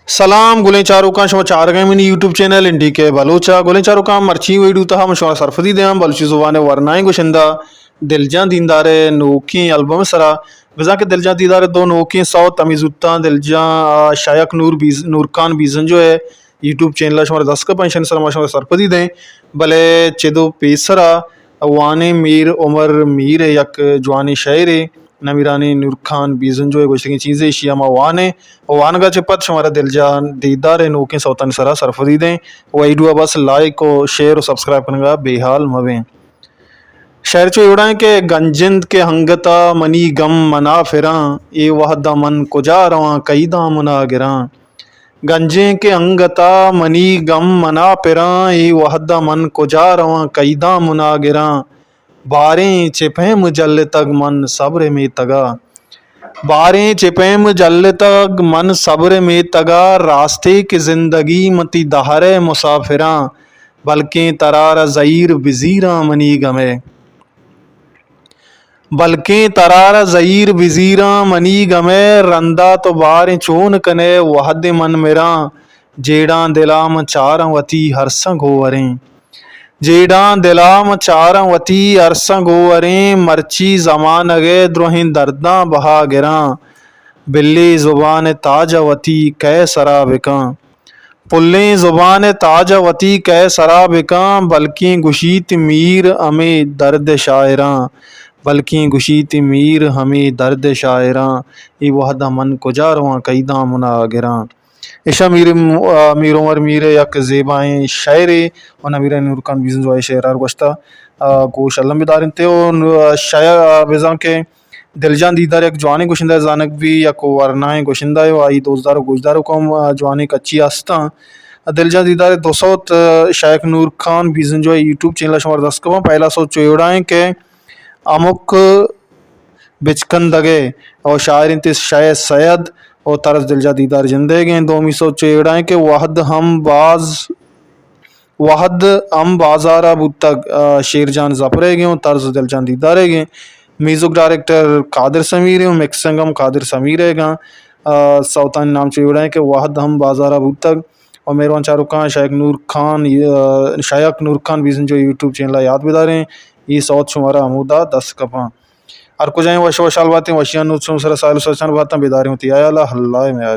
सलाम गुलें चारुका शमा चारगा mini YouTube channel इंडी के बलोचा गुलें चारुका मर्ची video तहा मशवा सरफदी दे बलची जुबान वरनाई गुशंदा दिलजा दीनदारे नोकी एल्बम सरा गजा के दिलजा दीदारे दो नोकी सौ तमीजुत्ता दिलजा शायक नूर खान बीजन जो है यूट्यूब चैनल शमा 10 का पेंशन सरा मशवा सरफदी दे भले चेदो पेसरा वाने मीर उमर मीर यक जवानी शायरे नमीरानी नूर खान बीजन जो है कुछ चीज़ें शियामा वाने वान का चिपत हमारा दिल जान दीदार है नोके सौतन सरा सरफरी दें वही दुआ बस लाइक और शेयर और सब्सक्राइब करने बेहाल मवें शहर चो एवड़ा है कि गंजिंद के हंगता मनी गम मना फिरा ये वहदा मन कुजा रवा कई दा मुना गिरा गंजे के अंगता मनी गम मना फिरा ये वहदा मन कुजा रवा कई दा मुना गिरा बारें चिपैम जल तक मन सब्र में तगा बारें चिपैम जल तक मन सब्र में तगा रास्ते की जिंदगी मती दहरे मुसाफिरा बल्कि तरार ज़ईर वज़ीरा मनी गमे बल्कि तरार ज़ईर वज़ीरा मनी गमे रंदा तो बारें चोन कने वहद मन मेरा जेड़ा दिलाम चार वती हर संग होवरें जेड़ा दिलाम चार वती अरसा गोवरें मर्ची जमान अगे द्रोहिं दर्दा बहा गिरा बिल्ली जुबान ताजवती कै सराबिका पुल्ले जुबान ताजवती कै सराबिका बल्कि गुशीत मीर हमें दर्द शायरा बल्कि गुशीत मीर हमें दर्द शायरा ये वहदा मन कुजा रवा कई दामना गिरा इशा मीर उमर मीर यक ज़ेबाएँ शायरे और नमीरा नूर खान बीजन जो है शेरार गोश्ता गोश अल्लम बिदारिन ते शाया बेजा के दिलजान दीदार एक जवानी गोशिंदा जानक भी यक वरनाएं गोशिंदा है आई दोजदार गोजदार को जवानी कच्ची आस्ता दिलजान दीदार 200 शायक नूर खान बीजन जो है यूट्यूब चैनल शमार 10 का पहला सो चोड़ाएं के अमुक बिचकन दगे और शायर इंतिस शायद सैयद और तरस दिलजा दीदार जिंदगी दो मिसो चेड़ाएं के वाहद हम बाजारा बुतक शेरजान जपरे गए तर्ज दिलजान दीदारे गए म्यूजिक डायरेक्टर कादिर समीर है मिक्सिंगम कादिर समीर है सौतान नाम चेड़ाएं के वाहद हम बाजारा बुतक और मेहरबान शाहरुख शायक नूर खान बीजन जो यूट्यूब चैनल याद बिदारें ये सौत शुमारा अमूदा 10 कपा और कुछ वश वशाल बातें वशियान सर साल सचन बातें बेदारी होती आया हल्ला में यार